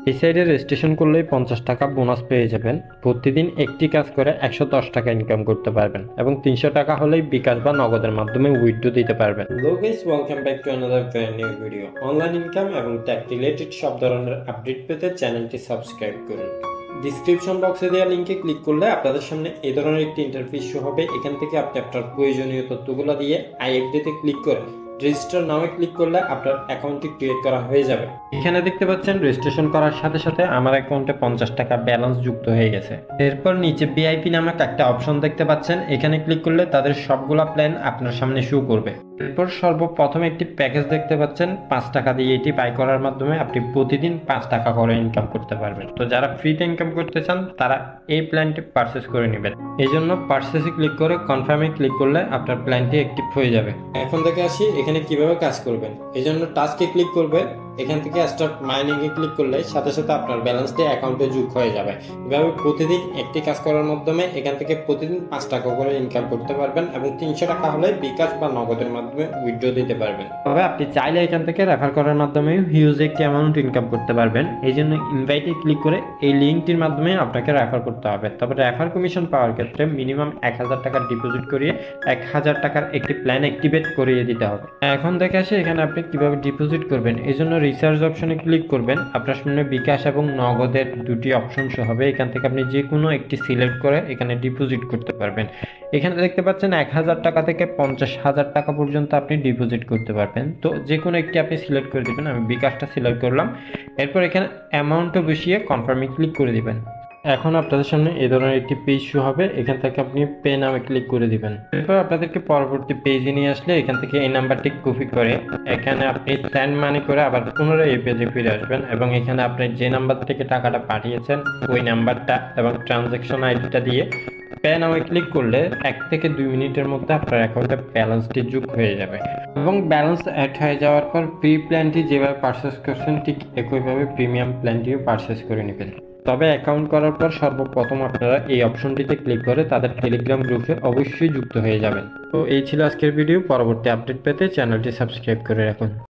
এই সাইডে রেজিস্ট্রেশন করলেই 50 টাকা বোনাস পেয়ে যাবেন। প্রতিদিন একটি কাজ করে 110 টাকা ইনকাম করতে পারবেন এবং 300 টাকা হলেই বিকাশ বা নগদের মাধ্যমে উইথড্র দিতে পারবেন। Hello guys, welcome back to another brand new video. Online income এবং ট্যাক্স রিলেটেড সব ধরনের আপডেট পেতে চ্যানেলটি সাবস্ক্রাইব করুন। ডিসক্রিপশন বক্সে দেওয়া লিঙ্কে ক্লিক করলে আপনাদের সামনে এই ধরনের একটি ইন্টারফেস শো হবে। এখান থেকে আপনি আপনার প্রয়োজনীয় তথ্যগুলো দিয়ে আইএফডিতে ক্লিক করে রেজিস্টার নামে ক্লিক করলে আপনার অ্যাকাউন্টটি ক্রিয়েট করা হয়ে যাবে। এখানে দেখতে পাচ্ছেন রেজিস্ট্রেশন করার সাথে সাথে আমার অ্যাকাউন্টে 50 টাকা ব্যালেন্স যুক্ত হয়ে গেছে। এরপর নিচে ভিআইপি নামক একটা অপশন দেখতে পাচ্ছেন, এখানে ক্লিক করলে তাদের সবগুলা প্ল্যান আপনার সামনে শো করবে। এরপর সর্বপ্রথম একটি প্যাকেজ দেখতে পাচ্ছেন, 5 টাকা দিয়ে এটি বাই করার মাধ্যমে আপনি প্রতিদিন 5 টাকা করে ইনকাম করতে পারবেন। তো যারা ফ্রিতে ইনকাম করতে চান তারা এই প্ল্যানটি পারচেস করে নেবেন। এই জন্য পারচেসে ক্লিক করে কনফার্মে ক্লিক করলে আপনার প্ল্যানটি অ্যাক্টিভ হয়ে যাবে। এখন থেকে আসি এখানে কিভাবে কাজ করবেন। এই জন্য টাস্কে ক্লিক করবেন, এখান থেকে স্টার্ট মাইনিং এ ক্লিক করলে সাথে সাথে আপনার ব্যালেন্সটি অ্যাকাউন্টে যোগ হয়ে যাবে। এভাবে প্রতিদিন একটি কাজ করার মাধ্যমে এখান থেকে প্রতিদিন 5 টাকা করে ইনকাম করতে পারবেন এবং 300 টাকা হলে বিকাশ বা নগদের মাধ্যমে উইথড্র দিতে পারবেন। তবে আপনি চাইলে এখান থেকে রেফার করার মাধ্যমে হিউজ একটি অ্যামাউন্ট ইনকাম করতে পারবেন। এই জন্য ইনভাইটে ক্লিক করে এই লিঙ্কটির মাধ্যমে আপনাকে রেফার করতে হবে। তবে রেফার কমিশন পাওয়ার ক্ষেত্রে মিনিমাম 1000 টাকা ডিপোজিট করিয়ে 1000 টাকার একটি প্ল্যান অ্যাক্টিভেট করিয়ে দিতে হবে। এখন দেখে আসি এখানে আপনি কিভাবে ডিপোজিট করবেন। এই জন্য রিসার্চ অপশনে ক্লিক করবেন। আপনার সামনে বিকাশ এবং নগদের দুটি অপশন শো হবে। এখান থেকে আপনি যে কোনো একটি সিলেক্ট করে এখানে ডিপোজিট করতে পারবেন। এখানে দেখতে পাচ্ছেন 1000 টাকা থেকে 50,000 টাকা পর্যন্ত আপনি ডিপোজিট করতে পারবেন। তো যে কোনো একটি আপনি সিলেক্ট করে দিবেন। আমি বিকাশটা সিলেক্ট করলাম। এরপর এখানে অ্যামাউন্টও বসিয়ে কনফার্মে ক্লিক করে দিবেন। এখন আপনাদের সামনে এই ধরনের একটি পেজ শো হবে। এখান থেকে আপনি পে নামে ক্লিক করে দিবেন। এরপর আপনাদেরকে পরবর্তী পেজে নিয়ে আসলে এখান থেকে এই নাম্বারটি কপি করে এখানে আপনি সেন্ড মানি করে আবার পুনরায় এই পেজে ফিরে আসবেন এবং এখানে আপনি যে নাম্বার থেকে টাকাটা পাঠিয়েছেন ওই নাম্বারটা এবং ট্রানজ্যাকশন আইডিটা দিয়ে পে নামে ক্লিক করলে 1 থেকে 2 মিনিটের মধ্যে আপনার অ্যাকাউন্টে ব্যালেন্সটি যোগ হয়ে যাবে এবং ব্যালেন্স অ্যাড হয়ে যাওয়ার পর প্রি প্ল্যানটি যেভাবে পারচেস করছেন ঠিক একইভাবে প্রিমিয়াম প্ল্যানটিও পারচেস করে নেবেন। তবে অ্যাকাউন্ট করার পর সর্বপ্রথম আপনারা এই অপশনটিতে ক্লিক করে তাদের টেলিগ্রাম গ্রুপে অবশ্যই যুক্ত হয়ে যাবেন। তো এই ছিল আজকের ভিডিও। পরবর্তী আপডেট পেতে চ্যানেলটি সাবস্ক্রাইব করে রাখুন।